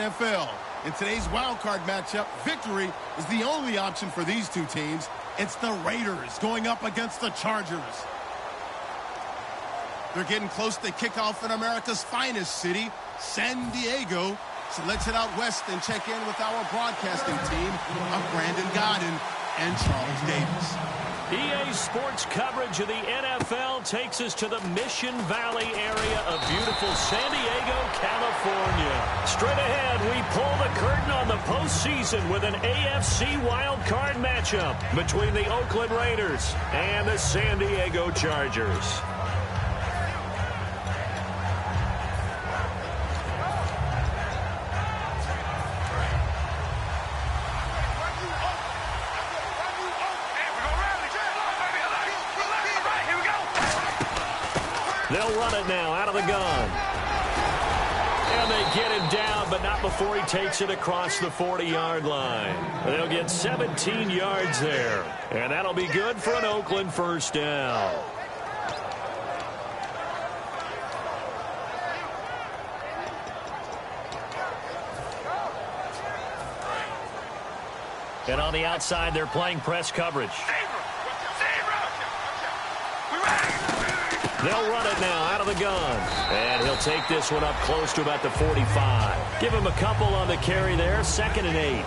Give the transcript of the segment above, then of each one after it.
NFL. In today's wildcard matchup, victory is the only option for these two teams. It's the Raiders going up against the Chargers. They're getting close to kickoff in America's finest city, San Diego. So let's head out west and check in with our broadcasting team of Brandon Godden and Charles Davis. EA Sports coverage of the NFL takes us to the Mission Valley area of beautiful San Diego, California. Straight ahead, we pull the curtain on the postseason with an AFC wildcard matchup between the Oakland Raiders and the San Diego Chargers. They'll run it now out of the gun. And they get him down, but not before he takes it across the 40-yard line. They'll get 17 yards there. And that'll be good for an Oakland first down. And on the outside, they're playing press coverage. They'll run it now out of the gun. And he'll take this one up close to about the 45. Give him a couple on the carry there. 2nd and 8.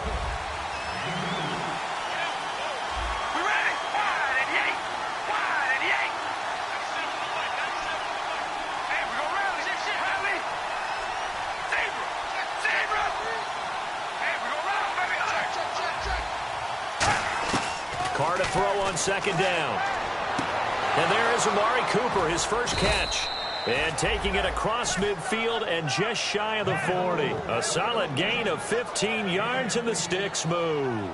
Carr to throw on 2nd down. And there is Amari Cooper, his first catch. And taking it across midfield and just shy of the 40. A solid gain of 15 yards, and the sticks move.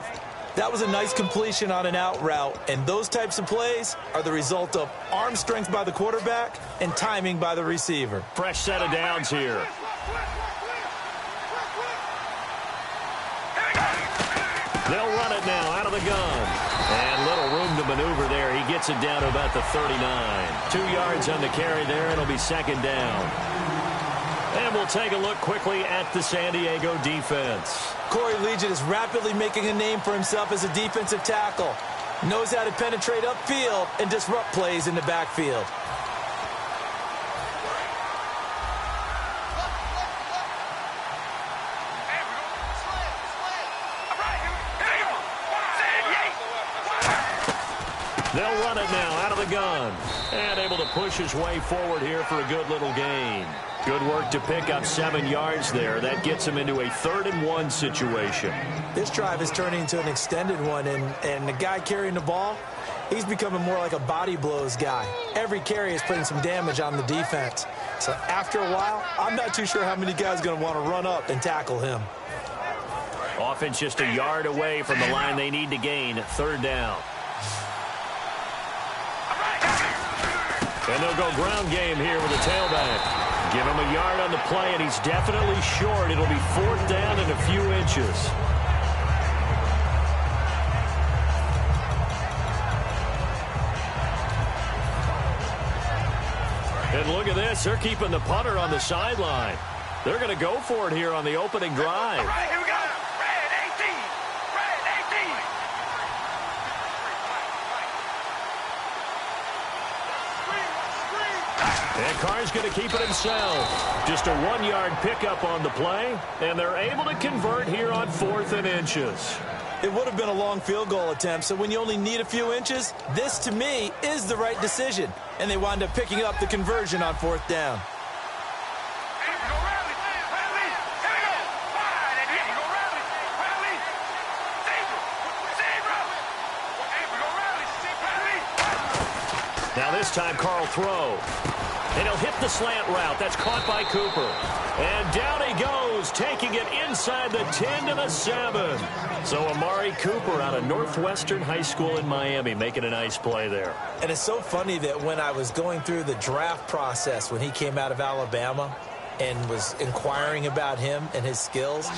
That was a nice completion on an out route, and those types of plays are the result of arm strength by the quarterback and timing by the receiver. Fresh set of downs here. They'll run it now out of the gun. And little room to maneuver there. He gets it down to about the 39. 2 yards on the carry there. It'll be 2nd down. And we'll take a look quickly at the San Diego defense. Corey Legion is rapidly making a name for himself as a defensive tackle. Knows how to penetrate upfield and disrupt plays in the backfield. They'll run it now out of the gun. And able to push his way forward here for a good little gain. Good work to pick up 7 yards there. That gets him into a 3rd and 1 situation. This drive is turning into an extended one, and the guy carrying the ball, he's becoming more like a body blows guy. Every carry is putting some damage on the defense. So after a while, I'm not too sure how many guys are going to want to run up and tackle him. Offense just a yard away from the line they need to gain. 3rd down. And they'll go ground game here with a tailback. Give him a yard on the play, and he's definitely short. It'll be 4th down and a few inches. And look at this. They're keeping the punter on the sideline. They're going to go for it here on the opening drive. All right, here we go. Red 18. Red 18. And Carr's going to keep it himself. Just a 1-yard pickup on the play, and they're able to convert here on 4th and inches. It would have been a long field goal attempt, so when you only need a few inches, this, to me, is the right decision. And they wind up picking up the conversion on 4th down. Now this time, Carl throw. And he'll hit the slant route. That's caught by Cooper. And down he goes, taking it inside the 10 to the 7. So Amari Cooper out of Northwestern High School in Miami making a nice play there. And it's so funny that when I was going through the draft process when he came out of Alabama and was inquiring about him and his skills,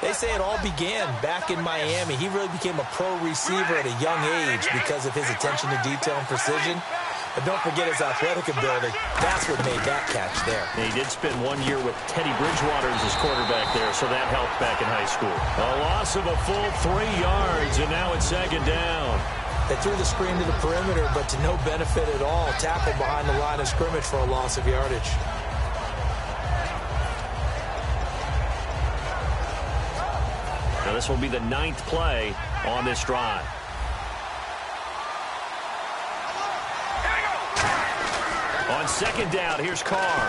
they say it all began back in Miami. He really became a pro receiver at a young age because of his attention to detail and precision. But don't forget his athletic ability. That's what made that catch there. He did spend 1 year with Teddy Bridgewater as his quarterback there, so that helped back in high school. A loss of a full 3 yards, and now it's second down. They threw the screen to the perimeter, but to no benefit at all. Tackle behind the line of scrimmage for a loss of yardage. Now this will be the 9th play on this drive. On second down, here's Carr.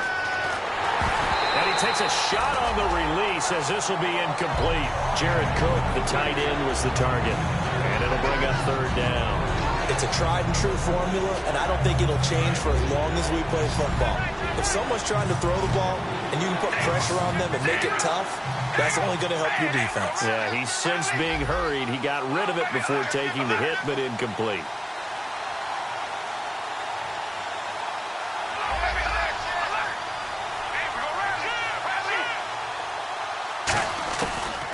And he takes a shot on the release as this will be incomplete. Jared Cook, the tight end, was the target. And it'll bring up third down. It's a tried-and-true formula, and I don't think it'll change for as long as we play football. If someone's trying to throw the ball and you can put pressure on them and make it tough, that's only going to help your defense. Yeah, he's since being hurried. He got rid of it before taking the hit, but incomplete.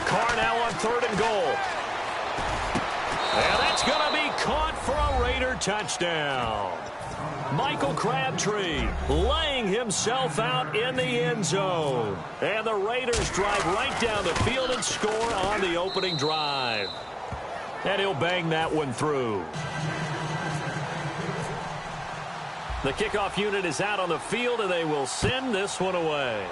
Carr now on 3rd and goal. And that's going to be caught for a Raider touchdown. Michael Crabtree laying himself out in the end zone. And the Raiders drive right down the field and score on the opening drive. And he'll bang that one through. The kickoff unit is out on the field, and they will send this one away.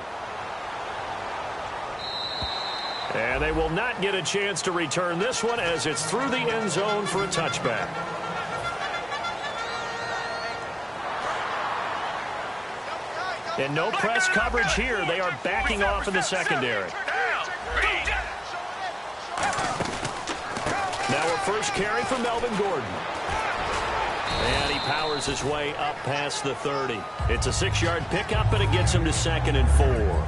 And they will not get a chance to return this one as it's through the end zone for a touchback. And no press coverage here. They are backing off in the secondary. Now a first carry for Melvin Gordon. And he powers his way up past the 30. It's a 6-yard pickup, and it gets him to 2nd and 4.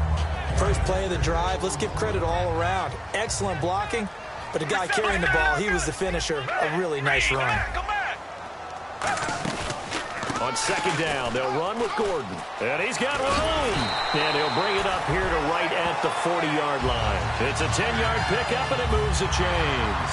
First play of the drive, let's give credit all around. Excellent blocking, but the guy carrying the ball, he was the finisher. A really nice run. On second down, they'll run with Gordon. And he's got room. And he'll bring it up here to right at the 40-yard line. It's a 10-yard pickup, and it moves the chains.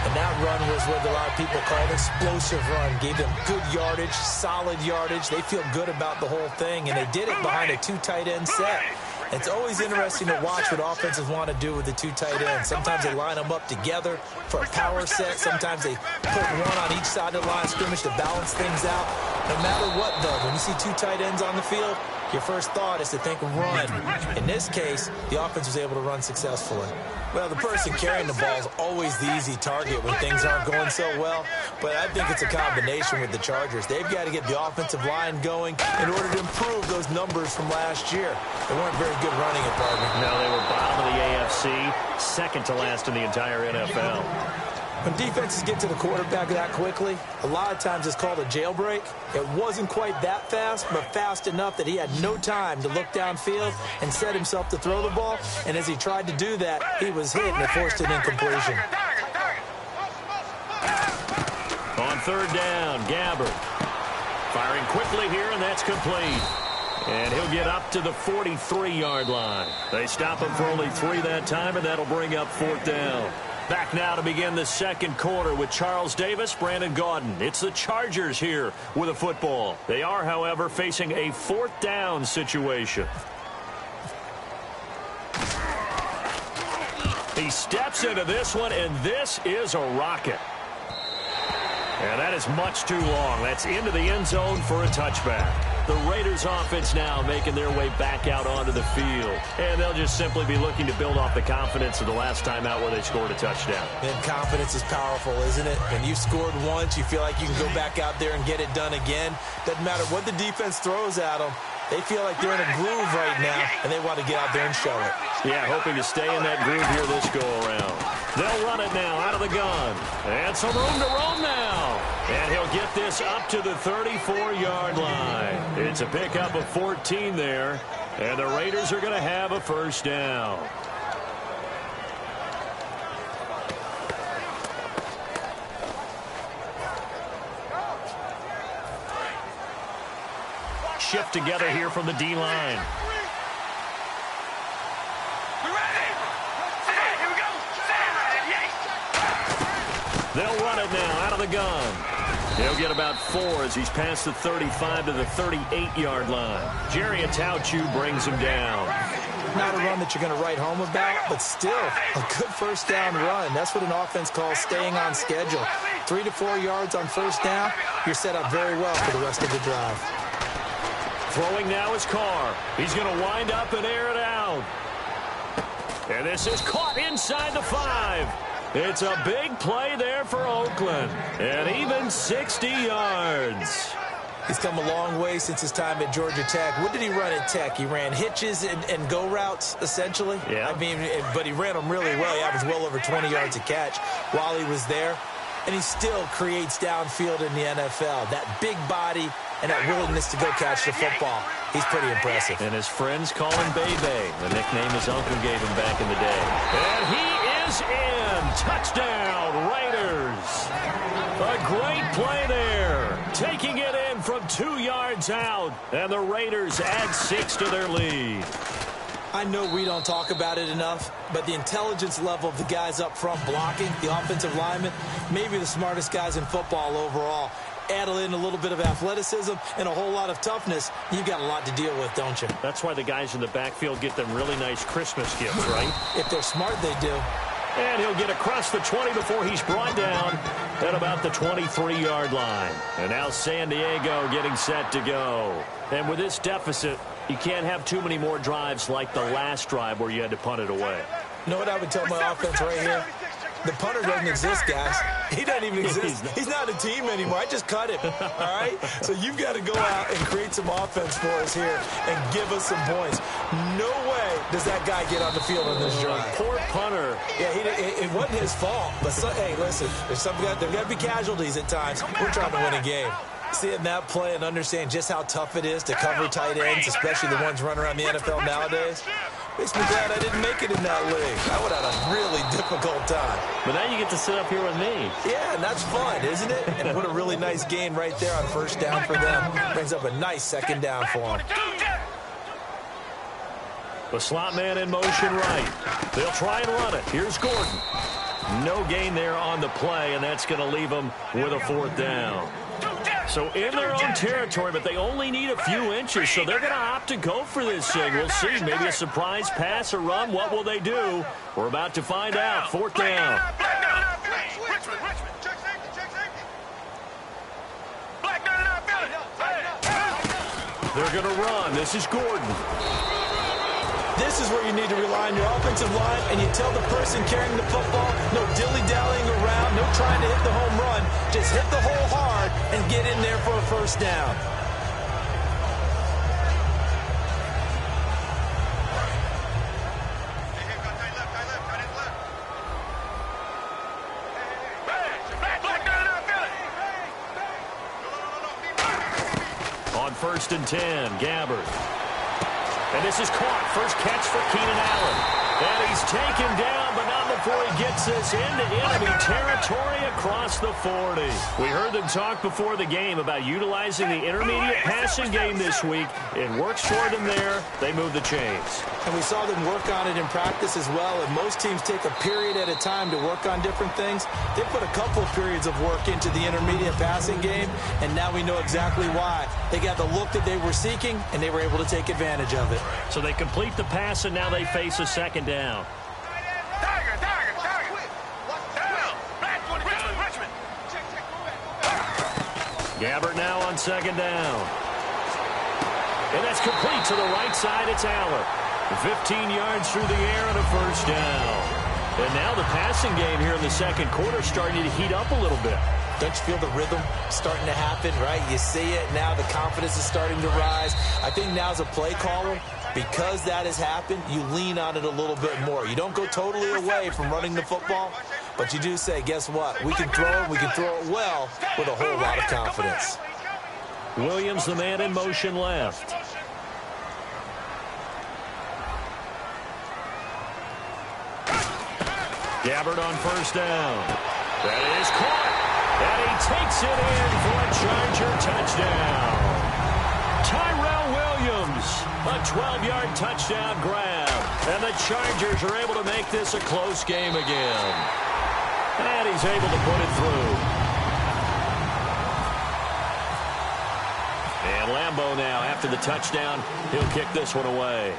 And that run was what a lot of people call an explosive run. Gave them good yardage, solid yardage. They feel good about the whole thing, and they did it behind a 2 tight end set. It's always interesting to watch what offenses want to do with the 2 tight ends. Sometimes they line them up together for a power set. Sometimes they put one on each side of the line of scrimmage to balance things out. No matter what, though, when you see 2 tight ends on the field, your first thought is to think run. In this case, the offense was able to run successfully. Well, the person carrying the ball is always the easy target when things aren't going so well. But I think it's a combination with the Chargers. They've got to get the offensive line going in order to improve those numbers from last year. They weren't very good running it, partner. No, they were bottom of the AFC, second to last in the entire NFL. When defenses get to the quarterback that quickly, a lot of times it's called a jailbreak. It wasn't quite that fast, but fast enough that he had no time to look downfield and set himself to throw the ball. And as he tried to do that, he was hit and it forced an incompletion. On third down, Gabbard firing quickly here, and that's complete. And he'll get up to the 43-yard line. They stop him for only 3 that time, and that'll bring up 4th down. Back now to begin the second quarter with Charles Davis, Brandon Gaudin. It's the Chargers here with a football. They are, however, facing a 4th down situation. He steps into this one, and this is a rocket. And that is much too long. That's into the end zone for a touchback. The Raiders offense now making their way back out onto the field. And they'll just simply be looking to build off the confidence of the last time out where they scored a touchdown. And confidence is powerful, isn't it? When you've scored once, you feel like you can go back out there and get it done again. Doesn't matter what the defense throws at them. They feel like they're in a groove right now, and they want to get out there and show it. Yeah, hoping to stay in that groove here this go-around. They'll run it now out of the gun. And some room to roam now. And he'll get this up to the 34-yard line. It's a pickup of 14 there. And the Raiders are going to have a first down. Shift together here from the D-line. They'll run it now out of the gun. He'll get about 4 as he's past the 35 to the 38-yard line. Jerry Atauchu brings him down. Not a run that you're going to write home about, but still a good first down run. That's what an offense calls staying on schedule. 3 to 4 yards on first down, you're set up very well for the rest of the drive. Throwing now is Carr. He's going to wind up and air it out. And this is caught inside the 5. It's a big play there for Oakland. And even 60 yards. He's come a long way since his time at Georgia Tech. What did he run at Tech? He ran hitches and go routes, essentially. Yeah. I mean, but he ran them really well. He averaged well over 20 yards a catch while he was there. And he still creates downfield in the NFL. That big body and that willingness to go catch the football. He's pretty impressive. And his friends call him Bebe, the nickname his uncle gave him back in the day. And he is in. Touchdown, Raiders. A great play there. Taking it in from 2 yards out. And the Raiders add 6 to their lead. I know we don't talk about it enough, but the intelligence level of the guys up front blocking, the offensive linemen, maybe the smartest guys in football overall. Add in a little bit of athleticism and a whole lot of toughness, you've got a lot to deal with, don't you? That's why the guys in the backfield get them really nice Christmas gifts, right? If they're smart, they do. And he'll get across the 20 before he's brought down at about the 23-yard line. And now San Diego getting set to go. And with this deficit, you can't have too many more drives like the last drive where you had to punt it away. You know what I would tell my offense right here? The punter doesn't exist, guys. He doesn't even exist. He's not a team anymore. I just cut him, all right? So you've got to go out and create some offense for us here and give us some points. No way does that guy get on the field on this drive. Poor punter. Yeah, it wasn't his fault. But, hey, listen, there's got to be casualties at times. We're trying to win a game. Seeing that play and understand just how tough it is to cover tight ends, especially the ones running around the NFL nowadays, makes me glad I didn't make it in that league. I would have had a really difficult time. But now you get to sit up here with me. Yeah, and that's fun, isn't it? And put a really nice gain right there on first down for them. Brings up a nice second down for them. The slot man in motion right. They'll try and run it. Here's Gordon. No gain there on the play, and that's going to leave them with a 4th down. So in their own territory, but they only need a few inches, so they're going to opt to go for this thing. We'll see. Maybe a surprise pass or run. What will they do? We're about to find out. 4th down. They're going to run. This is Gordon. This is where you need to rely on your offensive line, and you tell the person carrying the football, no dilly-dallying around, no trying to hit the home run. Just hit the hole hard and get in there for a first down. On 1st and 10, Gabbard. And this is caught. First catch for Keenan Allen. And he's taken down, but not before he gets this into enemy territory across the 40. We heard them talk before the game about utilizing the intermediate passing game this week. It works for them there. They move the chains. And we saw them work on it in practice as well. And most teams take a period at a time to work on different things. They put a couple of periods of work into the intermediate passing game, and now we know exactly why. They got the look that they were seeking, and they were able to take advantage of it. So they complete the pass, and now they face a second down. Gabbard now on second down. And that's complete to the right side. It's Allen. 15 yards through the air and a first down. And now the passing game here in the second quarter starting to heat up a little bit. Don't you feel the rhythm starting to happen, right? You see it now. The confidence is starting to rise. I think now as a play caller, because that has happened, you lean on it a little bit more. You don't go totally away from running the football, but you do say, guess what? We can throw it. We can throw it well with a whole lot of confidence. Williams, the man in motion left. Gabbard on first down. That is caught. And he takes it in for a Charger touchdown. Tyrell Williams, a 12-yard touchdown grab. And the Chargers are able to make this a close game again. And he's able to put it through. And Lambeau now, after the touchdown, he'll kick this one away.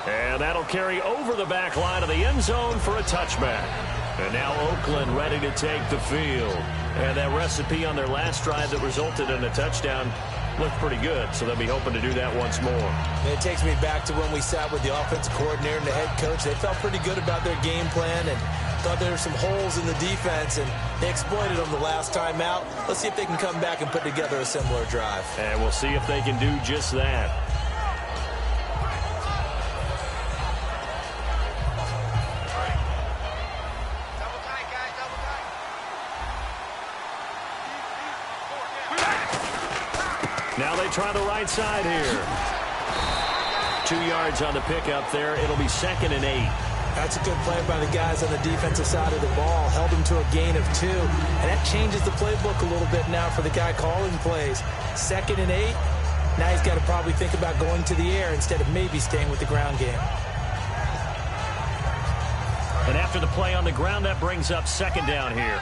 And that'll carry over the back line of the end zone for a touchback. And now Oakland ready to take the field. And that recipe on their last drive that resulted in a touchdown looked pretty good, so they'll be hoping to do that once more. And it takes me back to when we sat with the offensive coordinator and the head coach. They felt pretty good about their game plan and thought there were some holes in the defense, and they exploited them the last time out. Let's see if they can come back and put together a similar drive. And we'll see if they can do just that. Now they try the right side here. 2 yards on the pickup there. It'll be 2nd and 8. That's a good play by the guys on the defensive side of the ball. Held them to a gain of 2. And that changes the playbook a little bit now for the guy calling plays. 2nd and 8. Now he's got to probably think about going to the air instead of maybe staying with the ground game. And after the play on the ground, that brings up 2nd down here.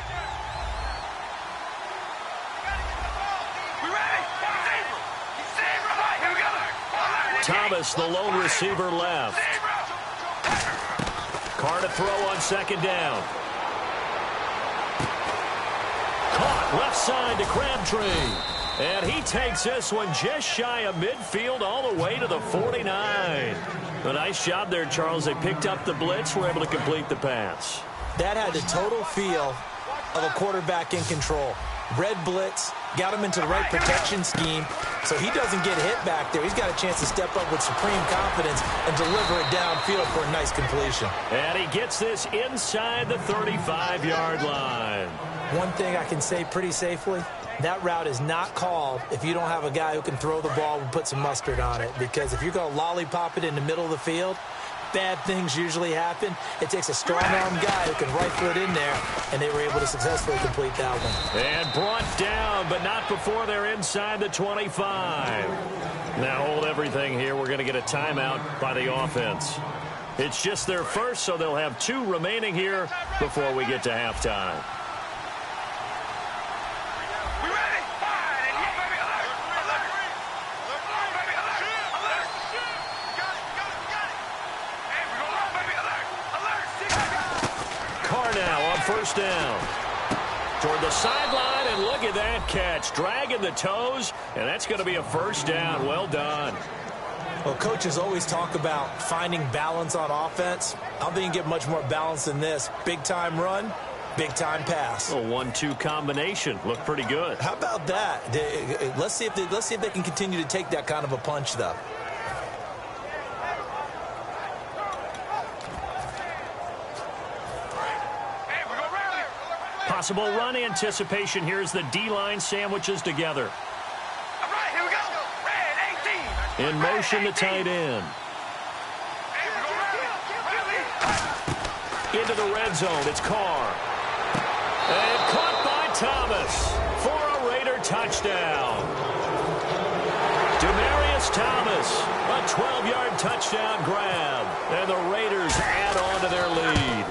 Thomas, the lone receiver, left. Carr to throw on 2nd down. Caught left side to Crabtree. And he takes this one just shy of midfield all the way to the 49. A nice job there, Charles. They picked up the blitz, were able to complete the pass. That had the total feel of a quarterback in control. Red blitz, got him into the right protection scheme, so he doesn't get hit back there. He's got a chance to step up with supreme confidence and deliver it downfield for a nice completion. And he gets this inside the 35-yard line. One thing I can say pretty safely, that route is not called if you don't have a guy who can throw the ball and put some mustard on it. Because if you're going to lollipop it in the middle of the field, bad things usually happen. It takes a strong-arm guy who can rifle it in there, and they were able to successfully complete that one. And brought down, but not before they're inside the 25. Now hold everything here. We're going to get a timeout by the offense. It's just their first, so they'll have 2 remaining here before we get to halftime. First down toward the sideline, and look at that catch, dragging the toes, and that's going to be a first down. Well done. Well, coaches always talk about finding balance on offense. I don't think you get much more balance than this. Big time run, big time pass. A 1-2 combination looked pretty good. How about that? Let's see if they can continue to take that kind of a punch, though. Possible run anticipation here as the D-line sandwiches together. All right, here we go. Red 18. In motion, the tight end. Into the red zone, it's Carr. And caught by Thomas for a Raider touchdown. Demaryius Thomas, a 12-yard touchdown grab. And the Raiders add on to their lead.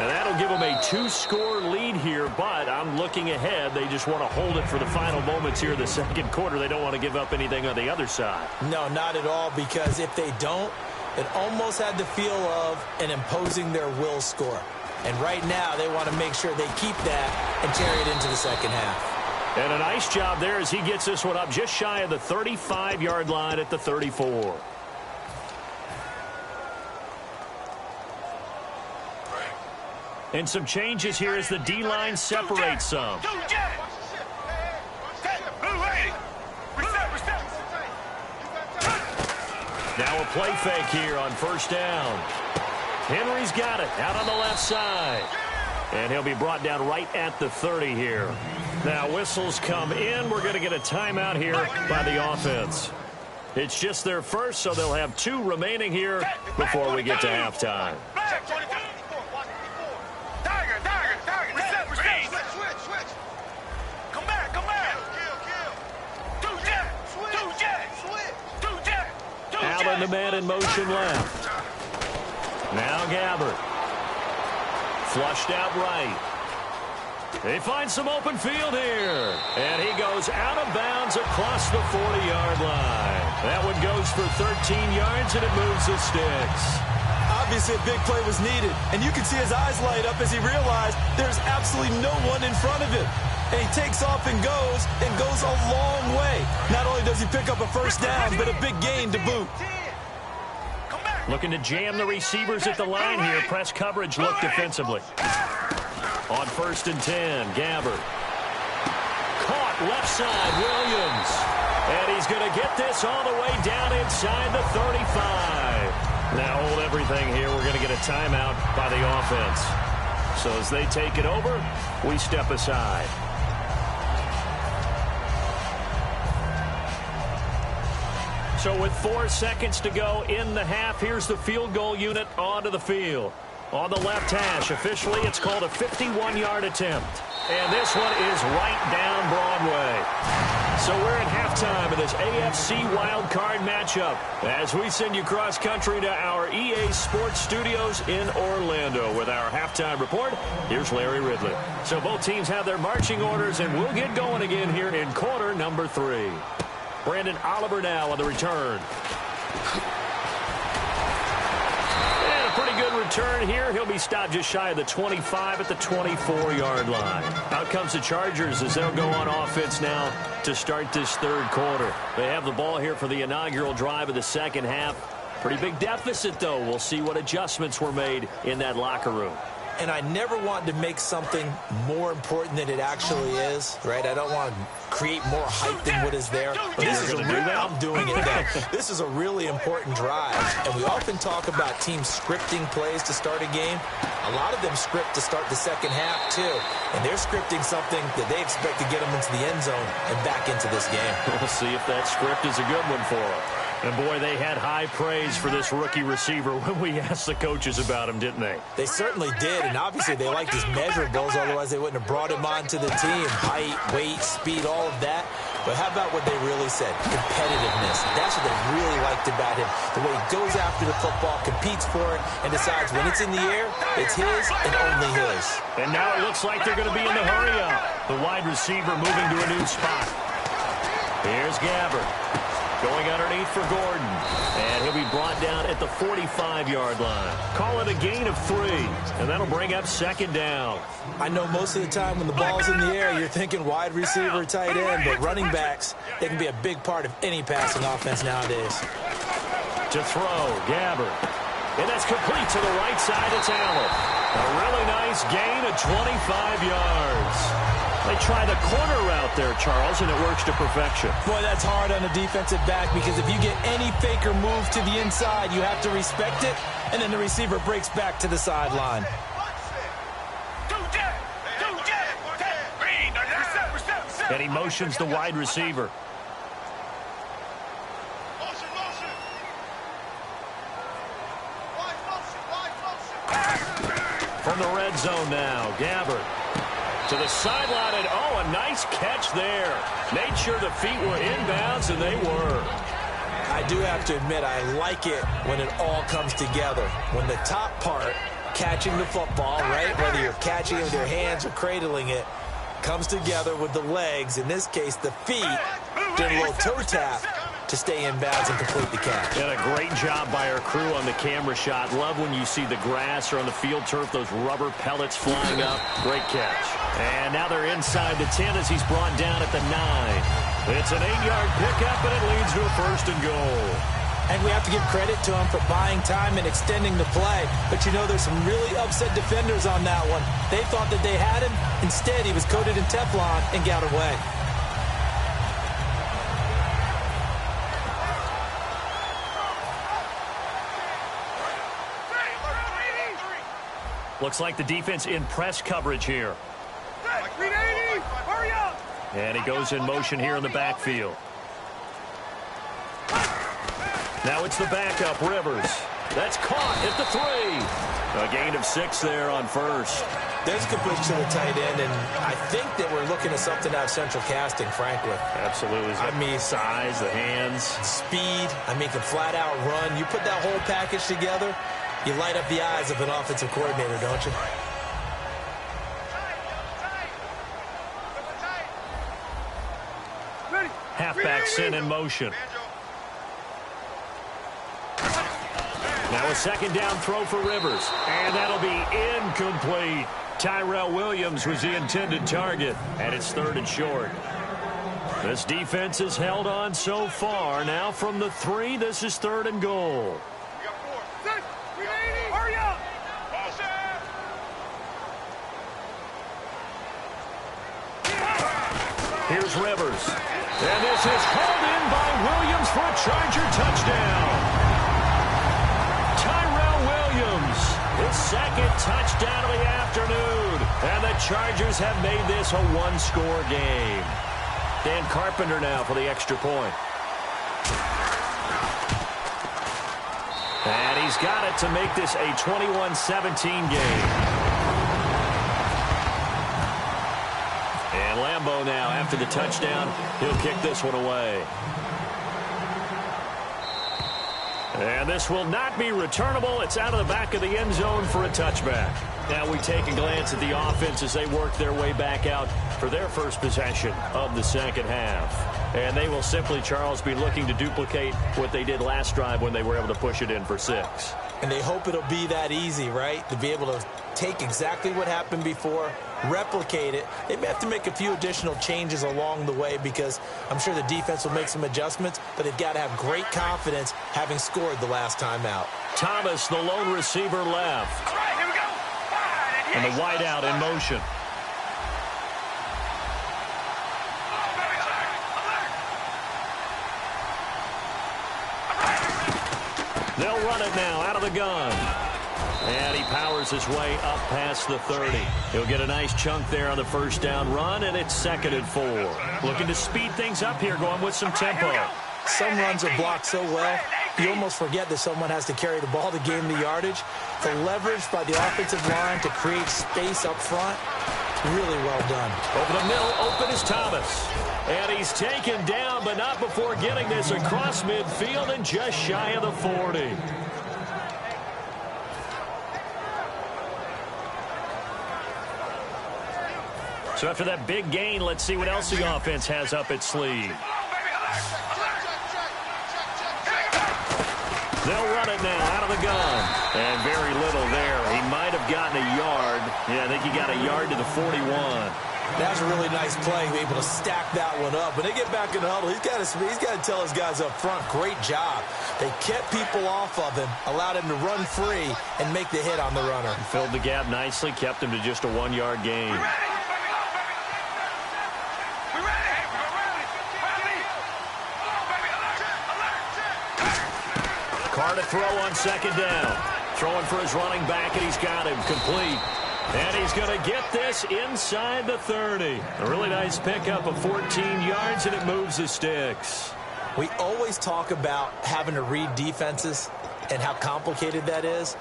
And that'll give them a 2-score lead here, but I'm looking ahead. They just want to hold it for the final moments here in the second quarter. They don't want to give up anything on the other side. No, not at all, because if they don't, it almost had the feel of an imposing their will score. And right now, they want to make sure they keep that and carry it into the second half. And a nice job there as he gets this one up just shy of the 35-yard line at the 34. And some changes here as the D-line separates some. Now a play fake here on first down. Henry's got it out on the left side. And he'll be brought down right at the 30 here. Now whistles come in. We're going to get a timeout here by the offense. It's just their first, so they'll have 2 remaining here before we get to halftime. Allen, the man in motion left. Now Gabbert. Flushed out right. They find some open field here. And he goes out of bounds across the 40-yard line. That one goes for 13 yards, and it moves the sticks. Obviously, a big play was needed. And you can see his eyes light up as he realized there's absolutely no one in front of him. And he takes off and goes a long way. Not only does he pick up a first down, but a big gain to boot. Looking to jam the receivers at the line here. Press coverage look defensively. On 1st and 10, Gabbert. Caught left side, Williams. And he's going to get this all the way down inside the 35. Now hold everything here. We're going to get a timeout by the offense. So as they take it over, we step aside. So with 4 seconds to go in the half, here's the field goal unit onto the field. On the left hash, officially it's called a 51-yard attempt. And this one is right down Broadway. So we're at halftime of this AFC Wildcard matchup as we send you cross-country to our EA Sports Studios in Orlando with our halftime report. Here's Larry Ridley. So both teams have their marching orders, and we'll get going again here in quarter number 3. Brandon Oliver now on the return. Pretty good return here. He'll be stopped just shy of the 25 at the 24-yard line. Out comes the Chargers as they'll go on offense now to start this 3rd quarter. They have the ball here for the inaugural drive of the 2nd half. Pretty big deficit, though. We'll see what adjustments were made in that locker room. And I never want to make something more important than it actually is, right? I don't want to create more hype than what is there. But this is I'm doing it now. This is a really important drive, and we often talk about teams scripting plays to start a game. A lot of them script to start the 2nd half, too. And they're scripting something that they expect to get them into the end zone and back into this game. We'll see if that script is a good one for them. And, boy, they had high praise for this rookie receiver when we asked the coaches about him, didn't they? They certainly did, and obviously they liked his measurables, otherwise they wouldn't have brought him onto the team. Height, weight, speed, all of that. But how about what they really said? Competitiveness. That's what they really liked about him. The way he goes after the football, competes for it, and decides when it's in the air, it's his and only his. And now it looks like they're going to be in the hurry-up. The wide receiver moving to a new spot. Here's Gabbert. Going underneath for Gordon. And he'll be brought down at the 45-yard line. Call it a gain of 3. And that'll bring up 2nd down. I know most of the time when the ball's in the air, you're thinking wide receiver, tight end. But running backs, they can be a big part of any passing offense nowadays. To throw, Gabbert. And that's complete to the right side. It's Allen. A really nice gain of 25 yards. They try the corner route there, Charles, and it works to perfection. Boy, that's hard on a defensive back because if you get any fake or move to the inside, you have to respect it, and then the receiver breaks back to the sideline. And he motions the wide receiver. From the red zone now, Gabbert. To the sideline, and oh, a nice catch there. Made sure the feet were inbounds, and they were. I do have to admit, I like it when it all comes together. When the top part, catching the football, right, whether you're catching it with your hands or cradling it, comes together with the legs, in this case the feet, doing a little toe tap to stay in bounds and complete the catch. And a great job by our crew on the camera shot. Love when you see the grass or on the field turf, those rubber pellets flying up. Great catch. And now they're inside the 10 as he's brought down at the 9. It's an 8-yard pickup, and it leads to a 1st and goal. And we have to give credit to him for buying time and extending the play. But, you know, there's some really upset defenders on that one. They thought that they had him. Instead, he was coated in Teflon and got away. Looks like the defense in press coverage here. And he goes in motion here in the backfield. Now it's the backup, Rivers. That's caught at the 3. A gain of 6 there on 1st. There's completion to the tight end, and I think that we're looking at something out of central casting, frankly. Absolutely. I mean, size, the hands. Speed. I mean, can flat out run. You put that whole package together, you light up the eyes of an offensive coordinator, don't you? Halfback sent in motion. Now a second down throw for Rivers. And that'll be incomplete. Tyrell Williams was the intended target. And it's 3rd and short. This defense has held on so far. Now from the 3, this is 3rd and goal. Hurry up! Here's Rivers. And this is hauled in by Williams for a Charger touchdown. Tyrell Williams, his 2nd touchdown of the afternoon. And the Chargers have made this a 1-score game. Dan Carpenter now for the extra point. And he's got it to make this a 21-17 game. And Lambeau now, after the touchdown, he'll kick this one away. And this will not be returnable. It's out of the back of the end zone for a touchback. Now we take a glance at the offense as they work their way back out for their first possession of the second half. And they will simply, Charles, be looking to duplicate what they did last drive when they were able to push it in for 6. And they hope it'll be that easy, right? To be able to take exactly what happened before, replicate it. They may have to make a few additional changes along the way because I'm sure the defense will make some adjustments, but they've got to have great confidence having scored the last time out. Thomas, the lone receiver, left. All right, here we go. And the wideout in motion. They'll run it now out of the gun. And he powers his way up past the 30. He'll get a nice chunk there on the first down run, and it's 2nd and 4. Looking to speed things up here, going with some tempo. Some runs are blocked so well, you almost forget that someone has to carry the ball to gain the yardage. The leverage by the offensive line to create space up front, really well done. Over the middle, open is Thomas. And he's taken down, but not before getting this across midfield and just shy of the 40. So after that big gain, let's see what else the offense has up its sleeve. They'll run it now out of the gun. And very little there. He might have gotten a yard. Yeah, I think he got a yard to the 41. That's a really nice play, be able to stack that one up. When they get back in the huddle, he's got to tell his guys up front, great job. They kept people off of him, allowed him to run free, and make the hit on the runner. Filled the gap nicely, kept him to just a 1-yard gain. Carr to throw on 2nd down. Throwing for his running back, and he's got him complete. And he's going to get this inside the 30. A really nice pickup of 14 yards, and it moves the sticks. We always talk about having to read defenses and how complicated that is.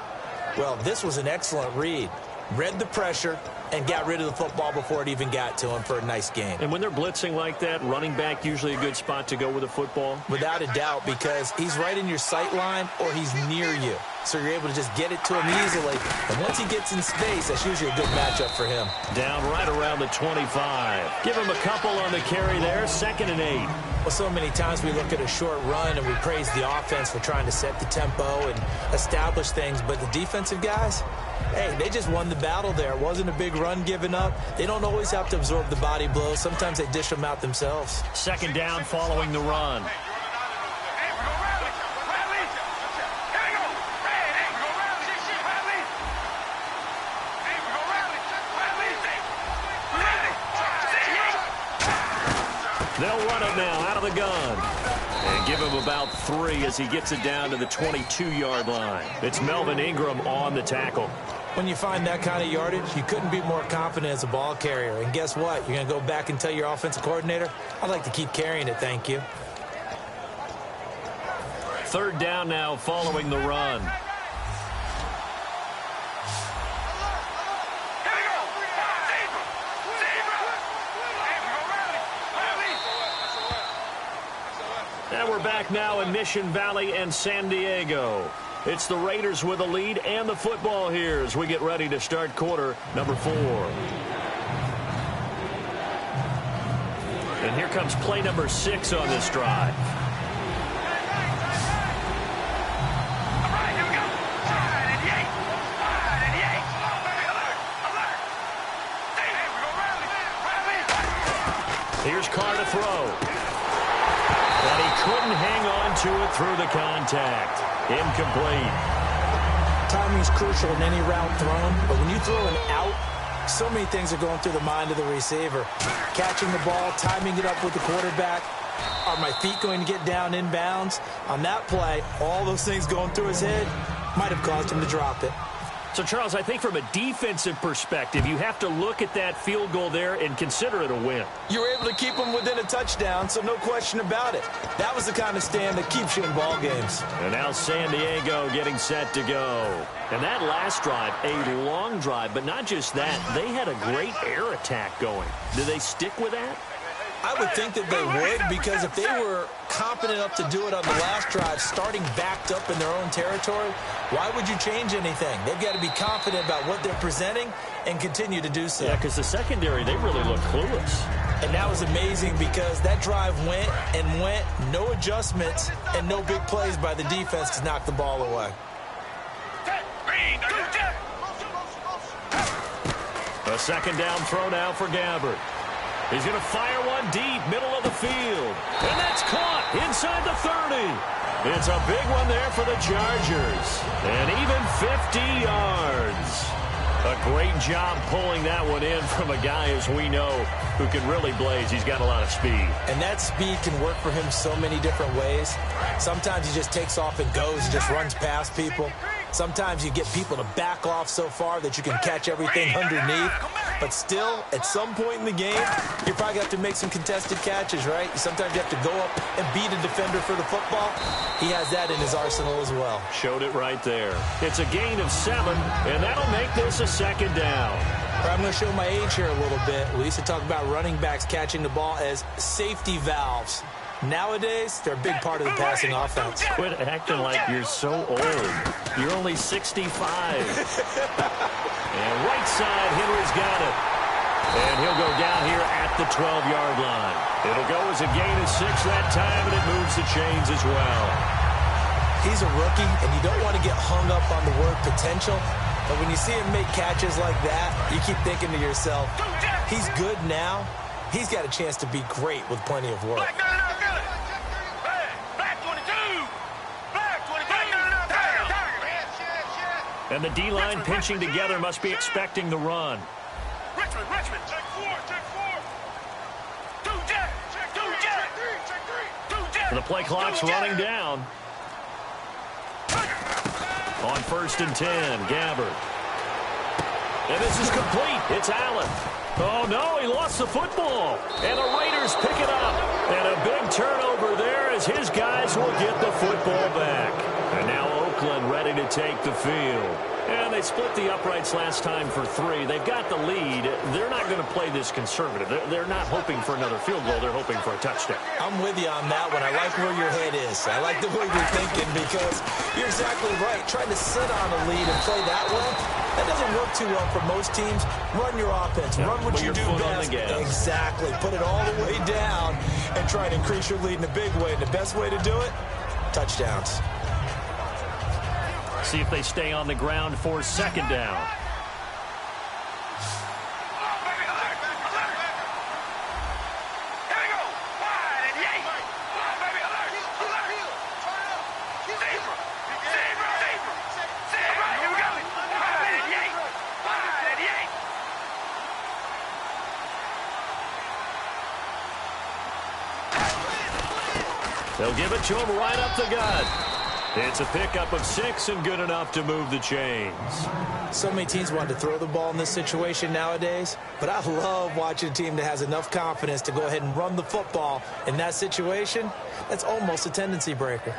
Well, this was an excellent read. Read the pressure and got rid of the football before it even got to him for a nice game. And when they're blitzing like that, running back usually a good spot to go with the football? Without a doubt, because he's right in your sight line or he's near you. So you're able to just get it to him easily. And once he gets in space, that's usually a good matchup for him. Down right around the 25. Give him a couple on the carry there, 2nd and 8. Well, so many times we look at a short run and we praise the offense for trying to set the tempo and establish things. But the defensive guys, hey, they just won the battle there. It wasn't a big run given up. They don't always have to absorb the body blows. Sometimes they dish them out themselves. 2nd down following the run. They'll run it now out of the gun. And give him about 3 as he gets it down to the 22-yard line. It's Melvin Ingram on the tackle. When you find that kind of yardage, you couldn't be more confident as a ball carrier. And guess what? You're going to go back and tell your offensive coordinator, I'd like to keep carrying it, thank you. 3rd down now following the run. And we're back now in Mission Valley and San Diego. It's the Raiders with the lead and the football here as we get ready to start quarter number 4. And here comes play number 6 on this drive. Here's Carr to throw. But he couldn't hang on to it through the contact. Incomplete. Timing's crucial in any route thrown, but when you throw an out, so many things are going through the mind of the receiver. Catching the ball, timing it up with the quarterback. Are my feet going to get down inbounds? On that play, all those things going through his head might have caused him to drop it. So, Charles, I think from a defensive perspective, you have to look at that field goal there and consider it a win. You were able to keep them within a touchdown, so no question about it. That was the kind of stand that keeps you in ball games. And now San Diego getting set to go. And that last drive, a long drive, but not just that. They had a great air attack going. Do they stick with that? I would think that they would, because if they were competent enough to do it on the last drive, starting backed up in their own territory, why would you change anything? They've got to be confident about what they're presenting and continue to do so. Yeah, because the secondary, they really look clueless. And that was amazing because that drive went and went, no adjustments, and no big plays by the defense to knock the ball away. A second down throw now for Gabbert. He's going to fire one deep, middle of the field. And that's caught inside the 30. It's a big one there for the Chargers. And even 50 yards. A great job pulling that one in from a guy, as we know, who can really blaze. He's got a lot of speed. And that speed can work for him so many different ways. Sometimes he just takes off and goes, just runs past people. Sometimes you get people to back off so far that you can catch everything underneath. But still, at some point in the game, you're probably going to have to make some contested catches, right? Sometimes you have to go up and beat a defender for the football. He has that in his arsenal as well. Showed it right there. It's a gain of 7, and that'll make this a second down. I'm going to show my age here a little bit. We used to talk about running backs catching the ball as safety valves. Nowadays, they're a big part of the passing offense. Quit acting like you're so old. You're only 65. And right side, Henry's got it. And he'll go down here at the 12-yard line. It'll go as a gain of 6 that time, and it moves the chains as well. He's a rookie, and you don't want to get hung up on the word potential. But when you see him make catches like that, you keep thinking to yourself, he's good now. He's got a chance to be great with plenty of work. And the D-line pinching together must be expecting the run. Richmond, check 4. The play clock's running down. On 1st and 10, Gabbert. And this is complete. It's Allen. Oh, no, he lost the football. And the Raiders pick it up. And a big turnover there as his guys will get the football back. And now Oakland ready to take the field. And they split the uprights last time for 3. They've got the lead. They're not going to play this conservative. They're not hoping for another field goal. They're hoping for a touchdown. I'm with you on that one. I like where your head is. I like the way you're thinking because you're exactly right. Trying to sit on a lead and play that way, that doesn't work too well for most teams. Run your offense. Run what you do best. Exactly. Put it all the way down and try and increase your lead in a big way. And the best way to do it, touchdowns. See if they stay on the ground for 2nd down. They'll give it to him right up the gut. It's a pickup of 6 and good enough to move the chains. So many teams want to throw the ball in this situation nowadays, but I love watching a team that has enough confidence to go ahead and run the football in that situation. That's almost a tendency breaker.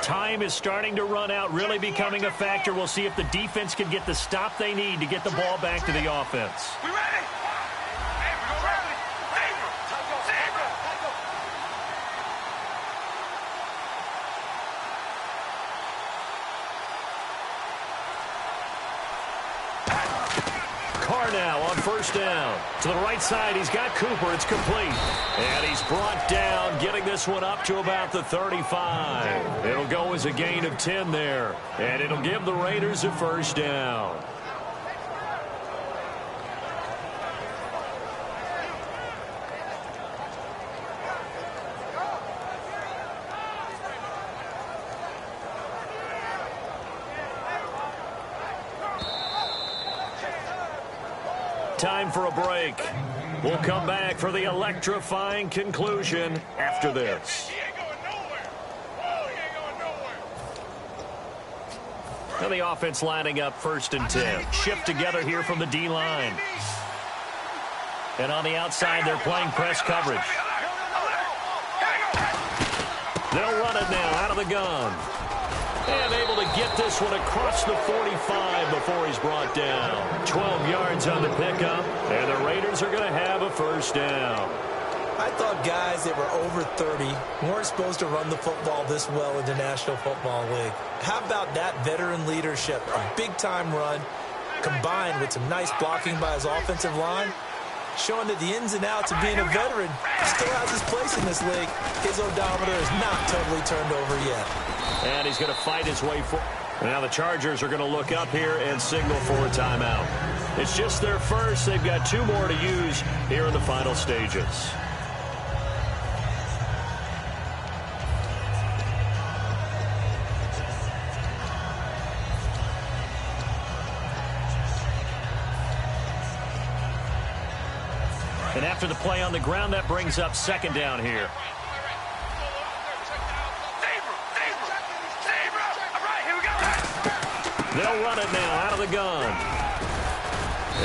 Time is starting to run out, really becoming a factor. We'll see if the defense can get the stop they need to get the ball back to the offense. We ready? Hey, we go rally. Zebra. first down. To the right side, he's got Cooper. It's complete. And he's brought down, getting this one up to about the 35. It'll go as a gain of 10 there. And it'll give the Raiders a first down. Time for a break. We'll come back for the electrifying conclusion after this. And the offense lining up 1st and 10. Shift together here from the D-line. And on the outside, they're playing press coverage. They'll run it now out of the gun. And able to get this one across the 45 before he's brought down. 12 yards on the pickup, and the Raiders are going to have a first down. I thought guys that were over 30 weren't supposed to run the football this well in the National Football League. How about that veteran leadership? A big-time run combined with some nice blocking by his offensive line, showing that the ins and outs of being a veteran still has his place in this league. His odometer is not totally turned over yet. And he's going to fight his way forward. Now the Chargers are going to look up here and signal for a timeout. It's just their first. They've got 2 more to use here in the final stages. And after the play on the ground, that brings up 2nd down here. They'll run it now out of the gun.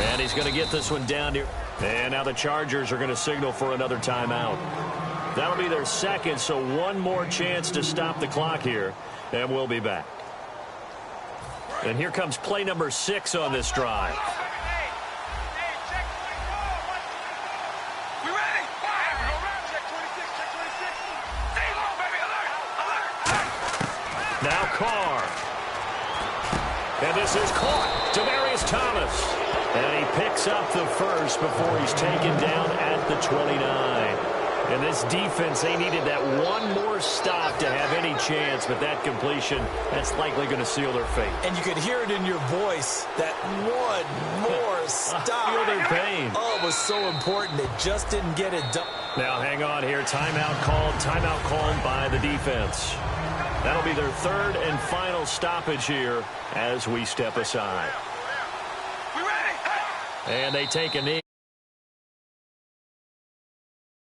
And he's going to get this one down here. And now the Chargers are going to signal for another timeout. That'll be their 2nd, so 1 more chance to stop the clock here. And we'll be back. And here comes play number 6 on this drive. Now Carr. And this is caught. Demaryius Thomas. And he picks up the first before he's taken down at the 29. And this defense, they needed that 1 more stop to have any chance, but that completion, that's likely going to seal their fate. And you could hear it in your voice, that 1 more stop. I feel their pain. Oh, it was so important. It just didn't get it done. Now hang on here. Timeout called by the defense. That'll be their 3rd and final stoppage here as we step aside. And they take a knee.